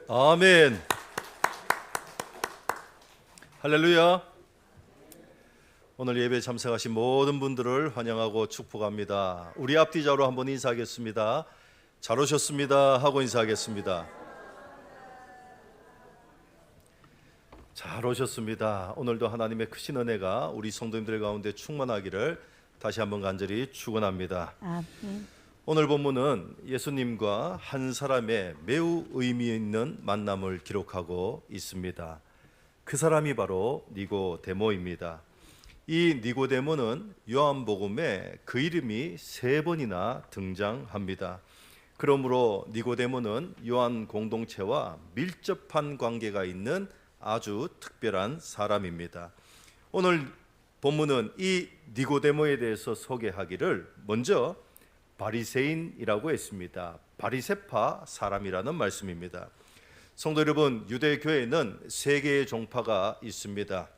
아멘. 할렐루야. 오늘 예배에 참석하신 모든 분들을 환영하고 축복합니다. 우리 앞뒤자로 한번 인사하겠습니다. 잘 오셨습니다 하고 인사하겠습니다. 잘 오셨습니다. 오늘도 하나님의 크신 은혜가 우리 성도님들 가운데 충만하기를 다시 한번 간절히 축원합니다. 아멘. 오늘 본문은 예수님과 한 사람의 매우 의미 있는 만남을 기록하고 있습니다. 그 사람이 바로 니고데모입니다. 이 니고데모는 요한복음에 그 이름이 3번이나 등장합니다. 그러므로 니고데모는 요한 공동체와 밀접한 관계가 있는 아주 특별한 사람입니다. 오늘 본문은 이 니고데모에 대해서 소개하기를 먼저 바리새인이라고 했습니다. 바리새파 사람이라는 말씀입니다. 성도 여러분, 유대교회는 3개의 종파가 있습니다.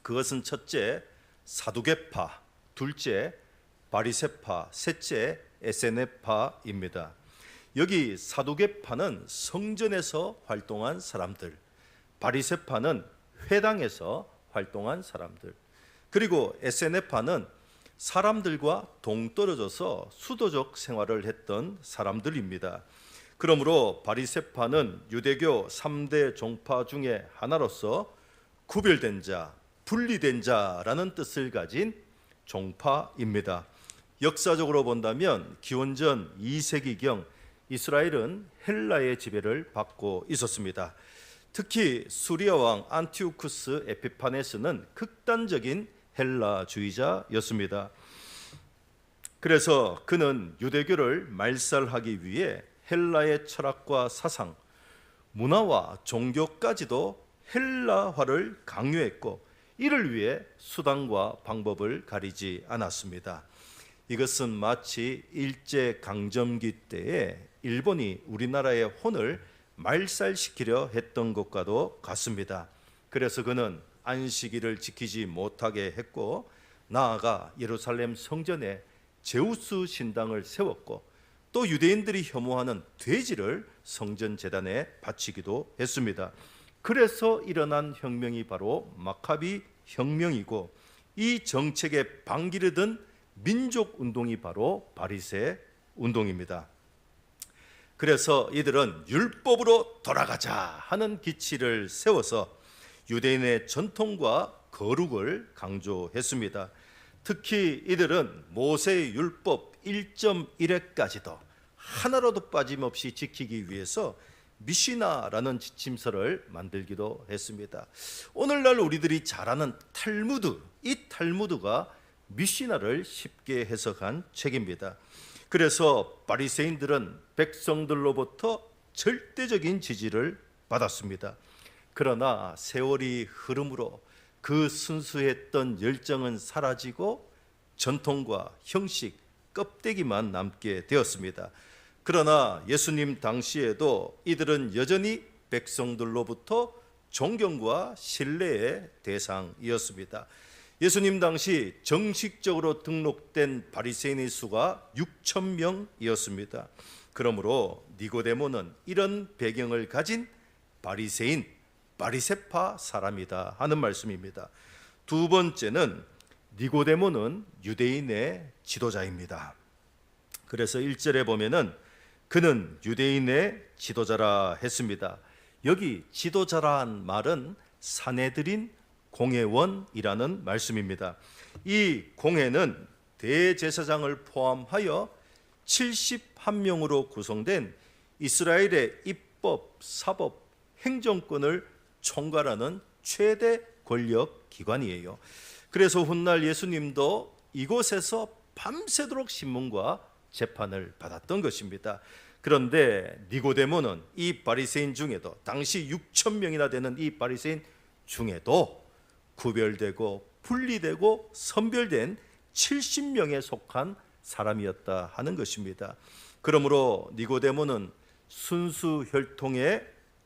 그것은 첫째 사두개파, 둘째 바리새파, 셋째 에세네파입니다. 여기 사두개파는 성전에서 활동한 사람들, 바리새파는 회당에서 활동한 사람들, 그리고 에세네파는 사람들과 동떨어져서 수도적 생활을 했던 사람들입니다. 그러므로 바리새파는 유대교 3대 종파 중에 하나로서 구별된 자, 분리된 자라는 뜻을 가진 종파입니다. 역사적으로 본다면 기원전 2세기경 이스라엘은 헬라의 지배를 받고 있었습니다. 특히 수리아 왕 안티오쿠스 에피파네스는 극단적인 헬라주의자였습니다. 그래서 그는 유대교를 말살하기 위해 헬라의 철학과 사상, 문화와 종교까지도 헬라화를 강요했고, 이를 위해 수단과 방법을 가리지 않았습니다. 이것은 마치 일제강점기 때에 일본이 우리나라의 혼을 말살시키려 했던 것과도 같습니다. 그래서 그는 안식일을 지키지 못하게 했고, 나아가 예루살렘 성전에 제우스 신당을 세웠고, 또 유대인들이 혐오하는 돼지를 성전 제단에 바치기도 했습니다. 그래서 일어난 혁명이 바로 마카비 혁명이고, 이 정책에 반기를 든 민족 운동이 바로 바리새 운동입니다. 그래서 이들은 율법으로 돌아가자 하는 기치를 세워서 유대인의 전통과 거룩을 강조했습니다. 특히 이들은 모세의 율법 1.1회까지도 하나라도 빠짐없이 지키기 위해서 미시나라는 지침서를 만들기도 했습니다. 오늘날 우리들이 잘 아는 탈무드, 이 탈무드가 미시나를 쉽게 해석한 책입니다. 그래서 바리새인들은 백성들로부터 절대적인 지지를 받았습니다. 그러나 세월이 흐름으로 그 순수했던 열정은 사라지고 전통과 형식, 껍데기만 남게 되었습니다. 그러나 예수님 당시에도 이들은 여전히 백성들로부터 존경과 신뢰의 대상이었습니다. 예수님 당시 정식적으로 등록된 바리새인의 수가 6,000명이었습니다. 그러므로 니고데모는 이런 배경을 가진 바리새인, 바리새파 사람이다 하는 말씀입니다. 두 번째는 니고데모는 유대인의 지도자입니다. 그래서 1절에 보면은 그는 유대인의 지도자라 했습니다. 여기 지도자란 말은 사내들인 공회원이라는 말씀입니다. 이 공회는 대제사장을 포함하여 71명으로 구성된 이스라엘의 입법, 사법, 행정권을 총괄하는 최대 권력 기관이에요. 그래서 훗날 예수님도 이곳에서 밤새도록 신문과 재판을 받았던 것입니다. 그런데 니고데모는 이 바리새인 중에도, 당시 6,000명이나 되는 이 바리새인 중에도 구별되고 분리되고 선별된 70명에 속한 사람이었다 하는 것입니다. 그러므로 니고데모는 순수 혈통의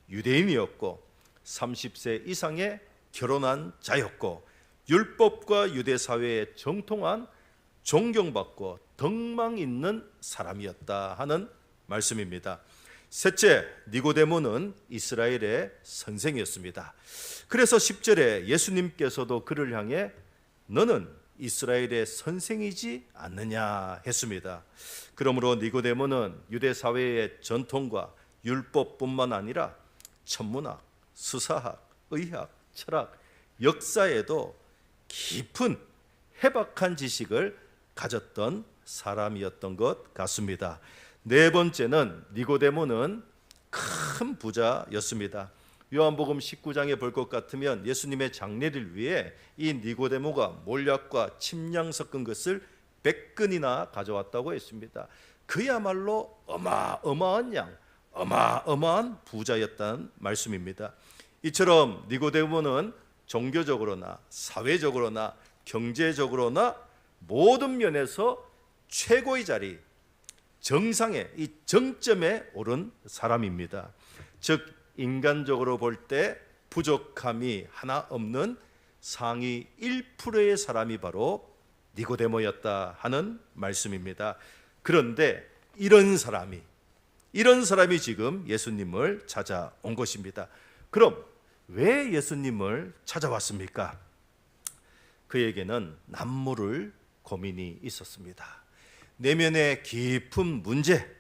유대인이었고 30세 이상의 결혼한 자였고 율법과 유대 사회에 정통한 존경받고 덕망 있는 사람이었다 하는 말씀입니다. 셋째, 니고데모는 이스라엘의 선생이었습니다. 그래서 10절에 예수님께서도 그를 향해 너는 이스라엘의 선생이지 않느냐 했습니다. 그러므로 니고데모는 유대 사회의 전통과 율법뿐만 아니라 천문학, 수사학, 의학, 철학, 역사에도 깊은 해박한 지식을 가졌던 사람이었던 것 같습니다. 네 번째는 니고데모는 큰 부자였습니다. 요한복음 19장에 볼 것 같으면 예수님의 장례를 위해 이 니고데모가 몰약과 침량 섞은 것을 100근이나 가져왔다고 했습니다. 그야말로 어마어마한 양, 어마어마한 부자였다는 말씀입니다. 이처럼 니고데모는 종교적으로나 사회적으로나 경제적으로나 모든 면에서 최고의 자리, 정상의 이 정점에 오른 사람입니다. 즉 인간적으로 볼 때 부족함이 하나 없는 상위 1%의 사람이 바로 니고데모였다 하는 말씀입니다. 그런데 이런 사람이 지금 예수님을 찾아온 것입니다. 그럼 왜 예수님을 찾아왔습니까? 그에게는 남모를 고민이 있었습니다. 내면의 깊은 문제,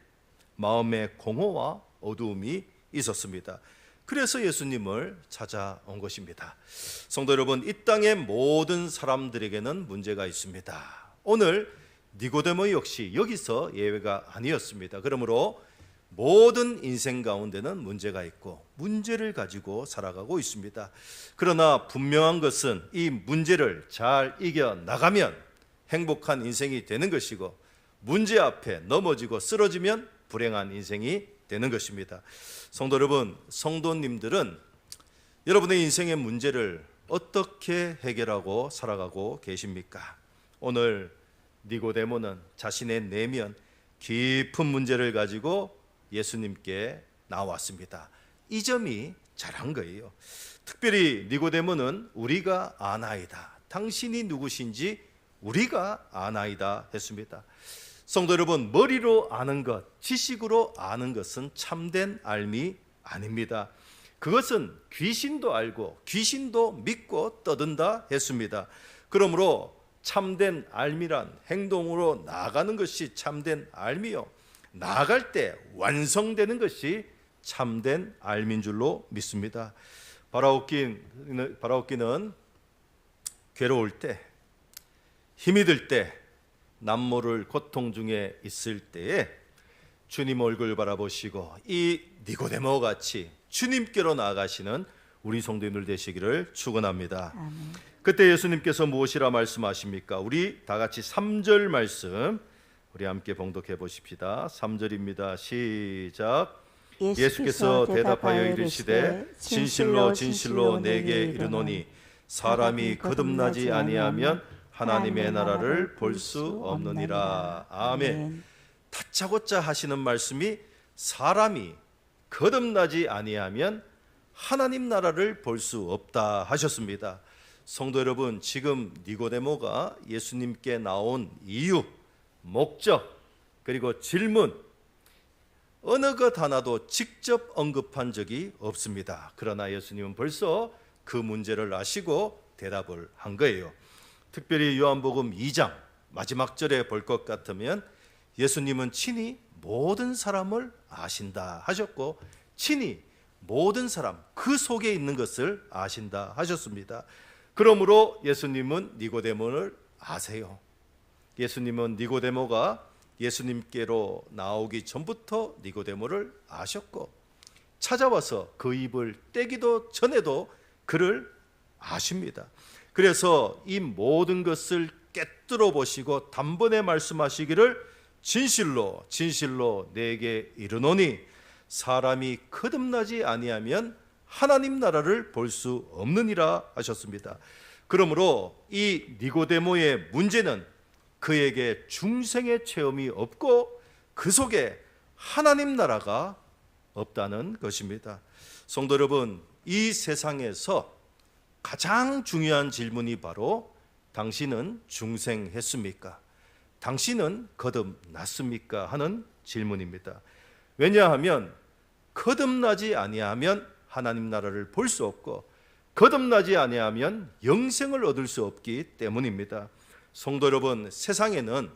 마음의 공허와 어두움이 있었습니다. 그래서 예수님을 찾아온 것입니다. 성도 여러분, 이 땅의 모든 사람들에게는 문제가 있습니다. 오늘 니고데모 역시 여기서 예외가 아니었습니다. 그러므로 모든 인생 가운데는 문제가 있고 문제를 가지고 살아가고 있습니다. 그러나 분명한 것은 이 문제를 잘 이겨나가면 행복한 인생이 되는 것이고 문제 앞에 넘어지고 쓰러지면 불행한 인생이 되는 것입니다. 성도 여러분, 성도님들은 여러분의 인생의 문제를 어떻게 해결하고 살아가고 계십니까? 오늘 니고데모는 자신의 내면 깊은 문제를 가지고 예수님께 나왔습니다. 이 점이 잘한 거예요. 특별히 니고데모는 우리가 아나이다, 당신이 누구신지 우리가 아나이다 했습니다. 성도 여러분, 머리로 아는 것, 지식으로 아는 것은 참된 알미 아닙니다. 그것은 귀신도 알고 귀신도 믿고 떠든다 했습니다. 그러므로 참된 알미란 행동으로 나아가는 것이 참된 알미요, 나아갈 때 완성되는 것이 참된 알미인 줄로 믿습니다. 바라옵기는 괴로울 때, 힘이 들 때, 남모를 고통 중에 있을 때에 주님 얼굴 바라보시고 이 니고데모 같이 주님께로 나아가시는 우리 성도님들 되시기를 축원합니다. 아멘. 그때 예수님께서 무엇이라 말씀하십니까? 우리 다 같이 3절 말씀 우리 함께 봉독해 보십시다. 3절입니다. 시작. 예수께서 대답하여 이르시되 진실로 진실로 내게 이르노니 사람이 거듭나지 아니하면 하나님의 나라를 볼 수 없느니라. 아멘. 다짜고짜 하시는 말씀이 사람이 거듭나지 아니하면 하나님 나라를 볼 수 없다 하셨습니다. 성도 여러분, 지금 니고데모가 예수님께 나온 이유, 목적, 그리고 질문 어느 것 하나도 직접 언급한 적이 없습니다. 그러나 예수님은 벌써 그 문제를 아시고 대답을 한 거예요. 특별히 요한복음 2장 마지막 절에 볼 것 같으면 예수님은 친히 모든 사람을 아신다 하셨고 친히 모든 사람 그 속에 있는 것을 아신다 하셨습니다. 그러므로 예수님은 니고데모를 아세요. 예수님은 니고데모가 예수님께로 나오기 전부터 니고데모를 아셨고 찾아와서 그 입을 떼기도 전에도 그를 아십니다. 그래서 이 모든 것을 꿰뚫어 보시고 단번에 말씀하시기를 진실로 진실로 내게 이르노니 사람이 거듭나지 아니하면 하나님 나라를 볼 수 없느니라 하셨습니다. 그러므로 이 니고데모의 문제는 그에게 중생의 체험이 없고 그 속에 하나님 나라가 없다는 것입니다. 성도 여러분, 이 세상에서 가장 중요한 질문이 바로 당신은 중생했습니까? 당신은 거듭났습니까? 하는 질문입니다. 왜냐하면 거듭나지 아니하면 하나님 나라를 볼 수 없고 거듭나지 아니하면 영생을 얻을 수 없기 때문입니다. 성도 여러분, 세상에는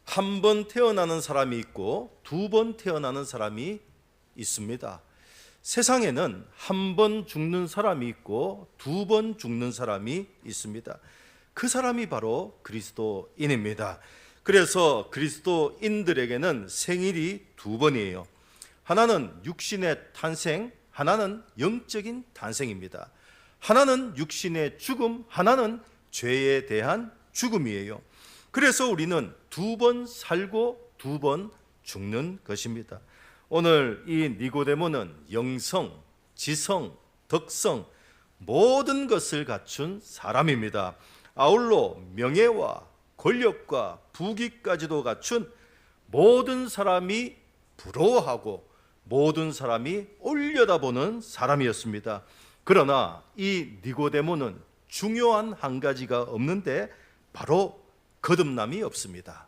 한 번 태어나는 사람이 있고 두 번 태어나는 사람이 있습니다. 세상에는 한 번 죽는 사람이 있고 두 번 죽는 사람이 있습니다. 그 사람이 바로 그리스도인입니다. 그래서 그리스도인들에게는 생일이 두 번이에요. 하나는 육신의 탄생, 하나는 영적인 탄생입니다. 하나는 육신의 죽음, 하나는 죄에 대한 죽음이에요. 그래서 우리는 두 번 살고 두 번 죽는 것입니다. 오늘 이 니고데모는 영성, 지성, 덕성 모든 것을 갖춘 사람입니다. 아울러 명예와 권력과 부귀까지도 갖춘 모든 사람이 부러워하고 모든 사람이 올려다보는 사람이었습니다. 그러나 이 니고데모는 중요한 한 가지가 없는데 바로 거듭남이 없습니다.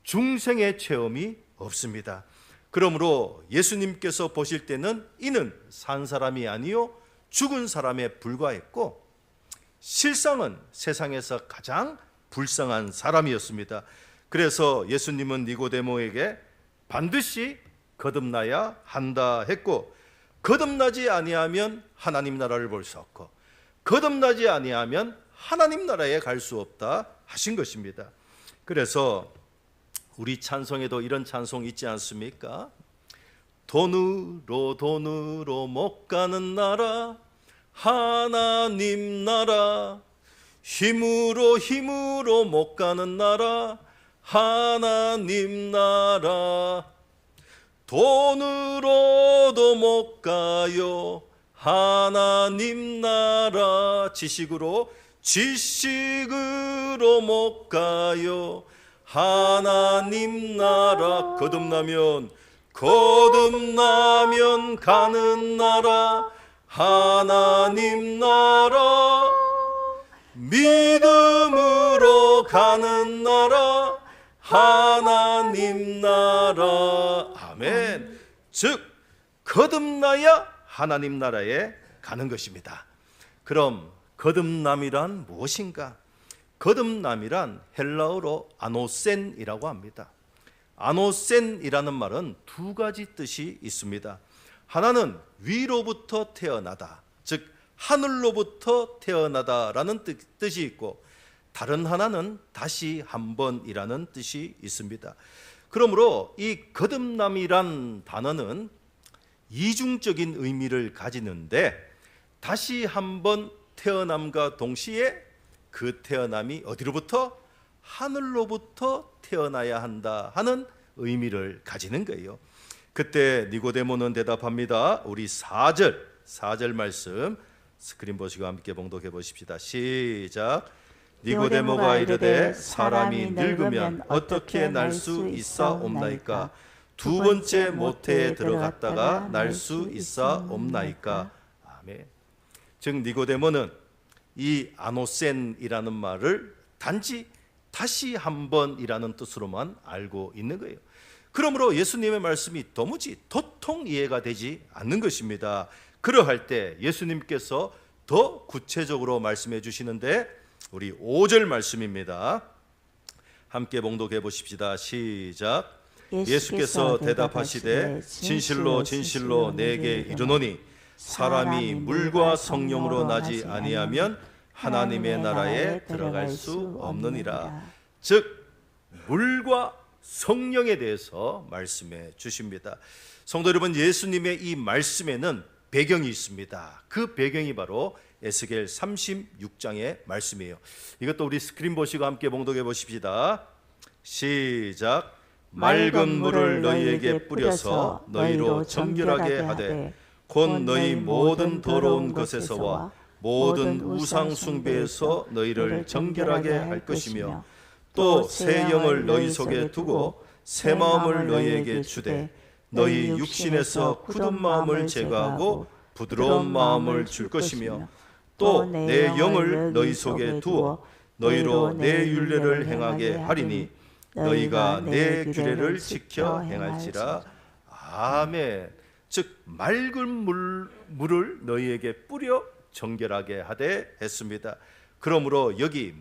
중생의 체험이 없습니다. 그러므로 예수님께서 보실 때는 이는 산 사람이 아니요 죽은 사람에 불과했고 실상은 세상에서 가장 불쌍한 사람이었습니다. 그래서 예수님은 니고데모에게 반드시 거듭나야 한다 했고 거듭나지 아니하면 하나님 나라를 볼 수 없고 거듭나지 아니하면 하나님 나라에 갈 수 없다 하신 것입니다. 그래서 우리 찬송에도 이런 찬송 있지 않습니까? 돈으로 못 가는 나라 하나님 나라 힘으로 못 가는 나라 하나님 나라 돈으로도 못 가요 하나님 나라 지식으로 못 가요 하나님 나라 거듭나면 가는 나라 하나님 나라 믿음으로 가는 나라 하나님 나라 아멘. 즉 거듭나야 하나님 나라에 가는 것입니다. 그럼 거듭남이란 무엇인가? 거듭남이란 헬라어로 아노센이라고 합니다. 아노센이라는 말은 두 가지 뜻이 있습니다. 하나는 위로부터 태어나다, 즉 하늘로부터 태어나다라는 뜻이 있고 다른 하나는 다시 한번이라는 뜻이 있습니다. 그러므로 이 거듭남이란 단어는 이중적인 의미를 가지는데 다시 한번 태어남과 동시에 그 태어남이 어디로부터? 하늘로부터 태어나야 한다 하는 의미를 가지는 거예요. 그때 니고데모는 대답합니다. 우리 4절 말씀 스크린 보시고 함께 봉독해 보십시다. 시작. 니고데모가 이르되 사람이 늙으면 어떻게 날 수 있사옵나이까? 두 번째 모태에 들어갔다가 날 수 있사옵나이까? 아멘. 즉 니고데모는 이 아노센이라는 말을 단지 다시 한번이라는 뜻으로만 알고 있는 거예요. 그러므로 예수님의 말씀이 도통 이해가 되지 않는 것입니다. 그러할 때 예수님께서 더 구체적으로 말씀해 주시는데 우리 5절 말씀입니다. 함께 봉독해 보십시다. 시작. 예수께서 대답하시되 진실로 내게 이르노니 사람이 물과 성령으로 나지 아니하면 하나님의 나라에 들어갈 수 없느니라. 즉 물과 성령에 대해서 말씀해 주십니다. 성도 여러분, 예수님의 이 말씀에는 배경이 있습니다. 그 배경이 바로 에스겔 36장의 말씀이에요. 이것도 우리 스크린 보시고 함께 봉독해 보십시다. 시작. 맑은 물을 너희에게 뿌려서 너희로 정결하게 하되 곧 너희 모든 더러운 것에서와 모든 우상 숭배에서 너희를 정결하게 할 것이며 또 새 영을 너희 속에 두고 새 마음을 너희에게 주되 너희 육신에서 굳은 마음을 제거하고 부드러운 마음을 줄 것이며 또 내 영을 너희 속에 두어 너희로 내 율례를 행하게 하리니 너희가 내 규례를 지켜 행할지라. 아멘. 즉 맑은 물을 너희에게 뿌려 정결하게 하되 했습니다. 그러므로 여기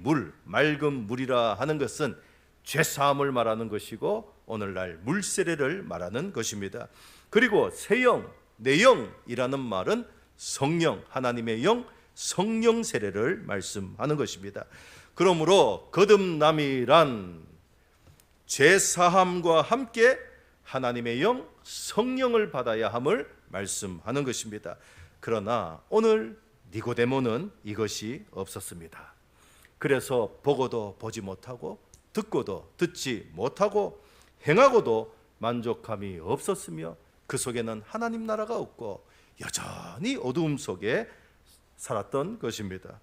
맑은 물이라 하는 것은 죄사함을 말하는 것이고 오늘날 물세례를 말하는 것입니다. 그리고 새영, 내영이라는 말은 성령, 하나님의 영, 성령 세례를 말씀하는 것입니다. 그러므로 거듭남이란 죄사함과 함께 하나님의 영, 성령을 받아야 함을 말씀하는 것입니다. 그러나 오늘 니고데모는 이것이 없었습니다. 그래서 보고도 보지 못하고 듣고도 듣지 못하고 행하고도 만족함이 없었으며 그 속에는 하나님 나라가 없고 여전히 어두움 속에 살았던 것입니다.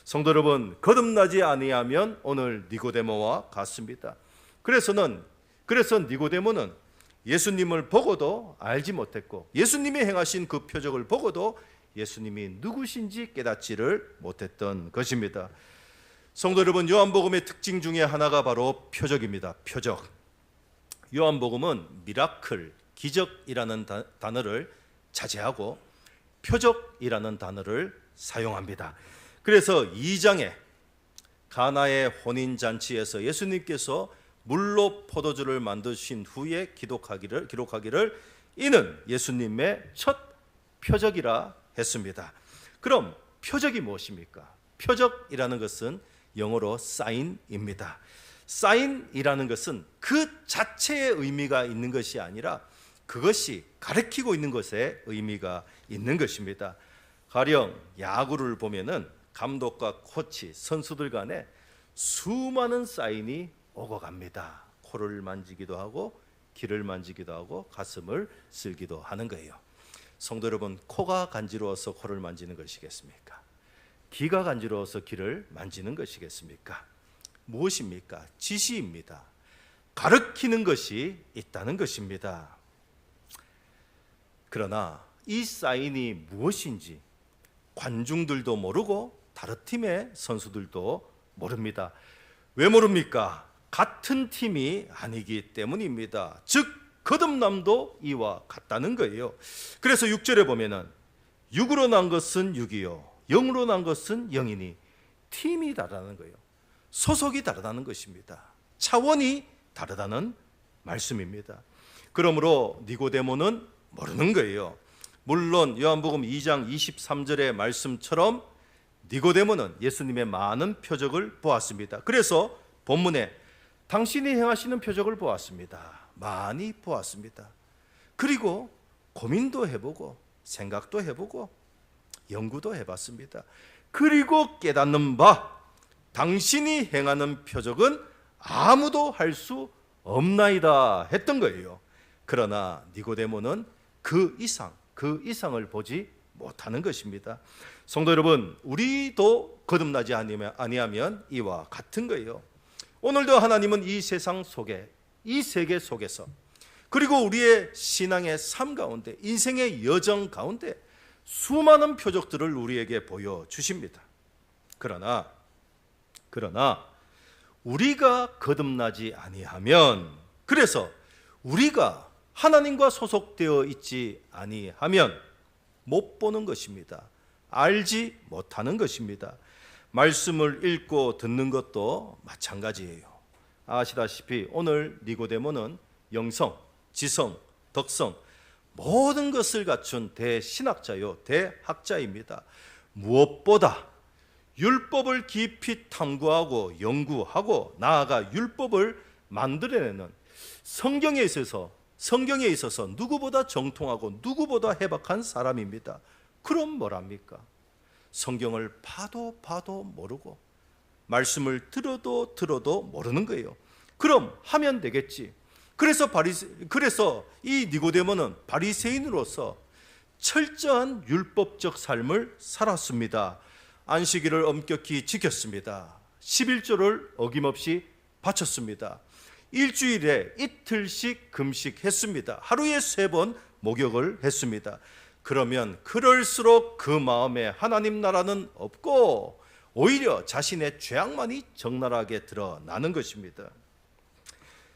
성도 여러분, 거듭나지 아니하면 오늘 니고데모와 같습니다. 그래서 니고데모는 예수님을 보고도 알지 못했고 예수님이 행하신 그 표적을 보고도 예수님이 누구신지 깨닫지를 못했던 것입니다. 성도 여러분, 요한복음의 특징 중에 하나가 바로 표적입니다. 표적. 요한복음은 미라클, 기적이라는 단어를 자제하고 표적이라는 단어를 사용합니다. 그래서 2장에 가나의 혼인잔치에서 예수님께서 물로 포도주를 만드신 후에 기록하기를 이는 예수님의 첫 표적이라 했습니다. 그럼 표적이 무엇입니까? 표적이라는 것은 영어로 사인입니다. 사인이라는 것은 그 자체의 의미가 있는 것이 아니라 그것이 가리키고 있는 것에 의미가 있는 것입니다. 가령 야구를 보면은 감독과 코치, 선수들 간에 수많은 사인이 오고 갑니다. 코를 만지기도 하고 귀를 만지기도 하고 가슴을 쓸기도 하는 거예요. 성도 여러분, 코가 간지러워서 코를 만지는 것이겠습니까? 귀가 간지러워서 귀를 만지는 것이겠습니까? 무엇입니까? 지시입니다. 가르치는 것이 있다는 것입니다. 그러나 이 사인이 무엇인지 관중들도 모르고 다른 팀의 선수들도 모릅니다. 왜 모릅니까? 같은 팀이 아니기 때문입니다. 즉 거듭남도 이와 같다는 거예요. 그래서 6절에 보면은 육으로 난 것은 육이요 영으로 난 것은 영이니 팀이 다르다는 거예요. 소속이 다르다는 것입니다. 차원이 다르다는 말씀입니다. 그러므로 니고데모는 모르는 거예요. 물론 요한복음 2장 23절의 말씀처럼 니고데모는 예수님의 많은 표적을 보았습니다. 그래서 본문에 당신이 행하시는 표적을 보았습니다. 많이 보았습니다. 그리고 고민도 해보고 생각도 해보고 연구도 해봤습니다. 그리고 깨닫는 바 당신이 행하는 표적은 아무도 할 수 없나이다 했던 거예요. 그러나 니고데모는 그 이상을 보지 못하는 것입니다. 성도 여러분, 우리도 거듭나지 아니하면 이와 같은 거예요. 오늘도 하나님은 이 세상 속에, 이 세계 속에서, 그리고 우리의 신앙의 삶 가운데, 인생의 여정 가운데 수많은 표적들을 우리에게 보여주십니다. 그러나 우리가 거듭나지 아니하면, 그래서 우리가 하나님과 소속되어 있지 아니하면 못 보는 것입니다. 알지 못하는 것입니다. 말씀을 읽고 듣는 것도 마찬가지예요. 아시다시피 오늘 니고데모는 영성, 지성, 덕성 모든 것을 갖춘 대신학자요, 대학자입니다. 무엇보다 율법을 깊이 탐구하고 연구하고 나아가 율법을 만들어내는 성경에 있어서 누구보다 정통하고 누구보다 해박한 사람입니다. 그럼 뭐랍니까? 성경을 봐도 모르고 말씀을 들어도 모르는 거예요. 그럼 하면 되겠지. 그래서 이 니고데모는 바리새인으로서 철저한 율법적 삶을 살았습니다. 안식일을 엄격히 지켰습니다. 11조를 어김없이 바쳤습니다. 일주일에 이틀씩 금식했습니다. 하루에 3번 목욕을 했습니다. 그러면 그럴수록 그 마음에 하나님 나라는 없고 오히려 자신의 죄악만이 적나라하게 드러나는 것입니다.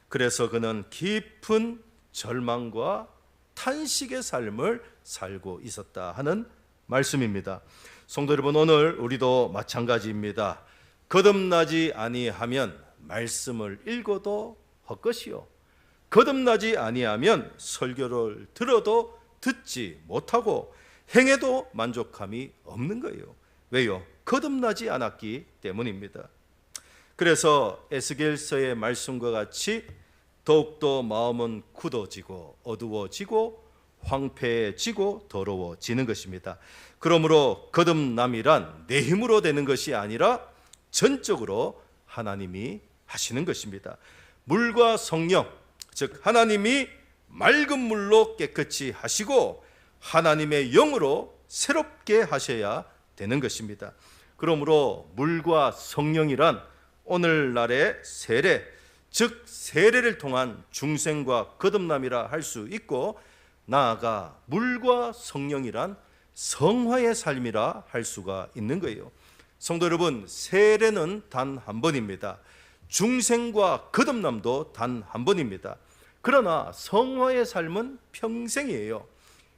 그래서 그는 깊은 절망과 탄식의 삶을 살고 있었다 하는 말씀입니다. 성도 여러분, 오늘 우리도 마찬가지입니다. 거듭나지 아니하면 말씀을 읽어도 헛것이요, 거듭나지 아니하면 설교를 들어도 듣지 못하고 행해도 만족함이 없는 거예요. 왜요? 거듭나지 않았기 때문입니다. 그래서 에스겔서의 말씀과 같이 더욱더 마음은 굳어지고 어두워지고 황폐해지고 더러워지는 것입니다. 그러므로 거듭남이란 내 힘으로 되는 것이 아니라 전적으로 하나님이 하시는 것입니다. 물과 성령, 즉 하나님이 맑은 물로 깨끗이 하시고 하나님의 영으로 새롭게 하셔야 되는 것입니다. 그러므로 물과 성령이란 오늘날의 세례, 즉 세례를 통한 중생과 거듭남이라 할 수 있고, 나아가 물과 성령이란 성화의 삶이라 할 수가 있는 거예요. 성도 여러분, 세례는 단 한 번입니다. 중생과 거듭남도 단 한 번입니다. 그러나 성화의 삶은 평생이에요.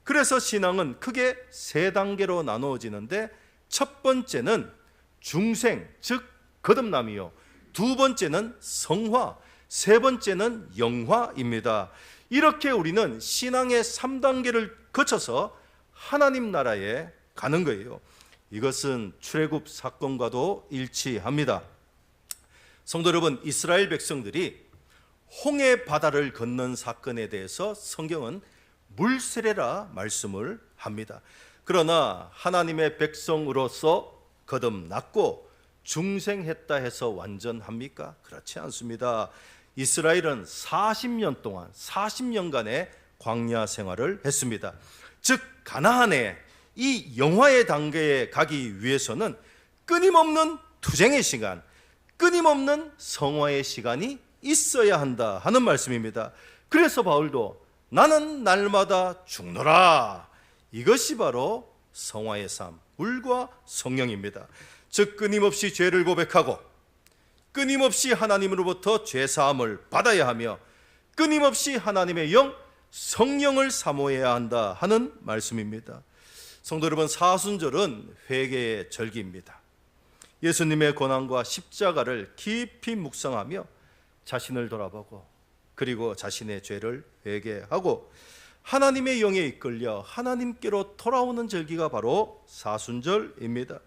그래서 신앙은 크게 세 단계로 나누어지는데, 첫 번째는 중생, 즉 거듭남이요, 두 번째는 성화, 세 번째는 영화입니다. 이렇게 우리는 신앙의 3단계를 거쳐서 하나님 나라에 가는 거예요. 이것은 출애굽 사건과도 일치합니다. 성도 여러분, 이스라엘 백성들이 홍해 바다를 건넌 사건에 대해서 성경은 물세례라 말씀을 합니다. 그러나 하나님의 백성으로서 거듭났고 중생했다 해서 완전합니까? 그렇지 않습니다. 이스라엘은 40년 동안 40년간의 광야 생활을 했습니다. 즉 가나안에 이 영화의 단계에 가기 위해서는 끊임없는 투쟁의 시간, 끊임없는 성화의 시간이 있어야 한다 하는 말씀입니다. 그래서 바울도 나는 날마다 죽노라, 이것이 바로 성화의 삶, 물과 성령입니다. 즉 끊임없이 죄를 고백하고 끊임없이 하나님으로부터 죄사함을 받아야 하며 끊임없이 하나님의 영, 성령을 사모해야 한다 하는 말씀입니다. 성도 여러분, 사순절은 회개의 절기입니다. 예수님의 고난과 십자가를 깊이 묵상하며 자신을 돌아보고 그리고 자신의 죄를 회개하고 하나님의 영에 이끌려 하나님께로 돌아오는 절기가 바로 사순절입니다.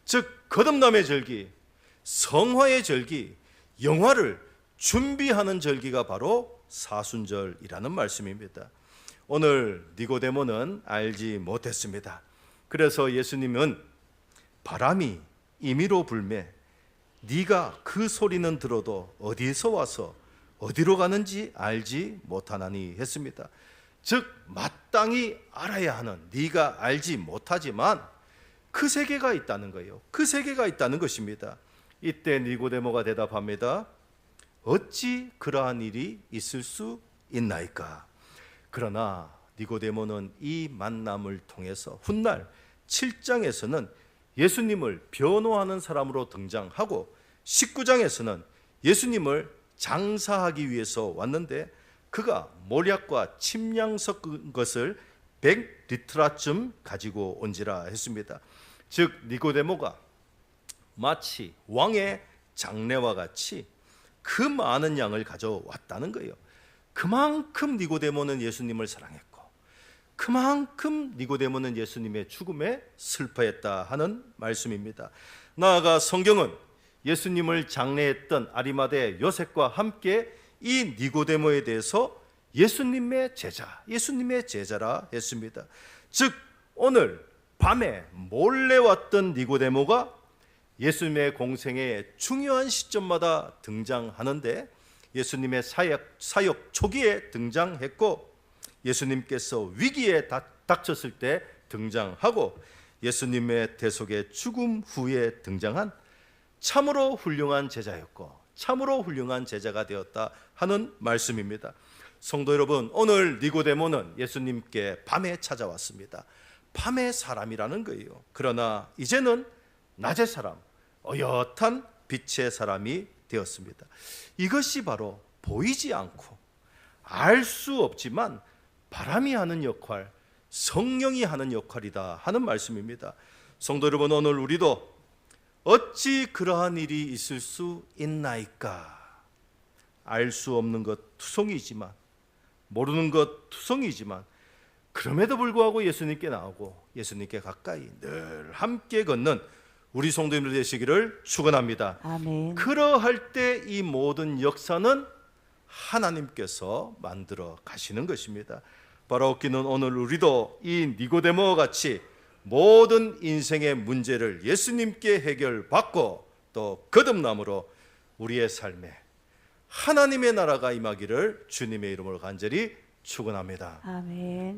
즉 거듭남의 절기, 성화의 절기, 영화를 준비하는 절기가 바로 사순절이라는 말씀입니다. 오늘 니고데모는 알지 못했습니다. 그래서 예수님은 바람이 임의로 불매 네가 그 소리는 들어도 어디서 와서 어디로 가는지 알지 못하나니 했습니다. 즉 마땅히 알아야 하는, 네가 알지 못하지만 그 세계가 있다는 거예요. 그 세계가 있다는 것입니다. 이때 니고데모가 대답합니다. 어찌 그러한 일이 있을 수 있나이까? 그러나 니고데모는 이 만남을 통해서 훗날 7장에서는 예수님을 변호하는 사람으로 등장하고 19장에서는 예수님을 장사하기 위해서 왔는데 그가 몰약과 침량 섞은 것을 100리트라쯤 가지고 온지라 했습니다. 즉 니고데모가 마치 왕의 장례와 같이 그 많은 양을 가져왔다는 거예요. 그만큼 니고데모는 예수님을 사랑했고 그만큼 니고데모는 예수님의 죽음에 슬퍼했다 하는 말씀입니다. 나아가 성경은 예수님을 장례했던 아리마대 요셉과 함께 이 니고데모에 대해서 예수님의 제자라 했습니다. 즉 오늘 밤에 몰래 왔던 니고데모가 예수님의 공생의 중요한 시점마다 등장하는데 예수님의 사역 초기에 등장했고 예수님께서 위기에 닥쳤을 때 등장하고 예수님의 대속의 죽음 후에 등장한 참으로 훌륭한 제자였고 참으로 훌륭한 제자가 되었다 하는 말씀입니다. 성도 여러분, 오늘 니고데모는 예수님께 밤에 찾아왔습니다. 밤의 사람이라는 거예요. 그러나 이제는 낮의 사람, 어엿한 빛의 사람이 되었습니다. 이것이 바로 보이지 않고 알 수 없지만 바람이 하는 역할, 성령이 하는 역할이다 하는 말씀입니다. 성도 여러분, 오늘 우리도 어찌 그러한 일이 있을 수 있나이까? 알 수 없는 것 투성이지만, 모르는 것 투성이지만, 그럼에도 불구하고 예수님께 나오고 예수님께 가까이 늘 함께 걷는 우리 성도님들 되시기를 축원합니다. 아멘. 그러할 때 이 모든 역사는 하나님께서 만들어 가시는 것입니다. 바로 얻기는 오늘 우리도 이 니고데모와 같이 모든 인생의 문제를 예수님께 해결받고 또 거듭남으로 우리의 삶에 하나님의 나라가 임하기를 주님의 이름으로 간절히 축원합니다. 아멘.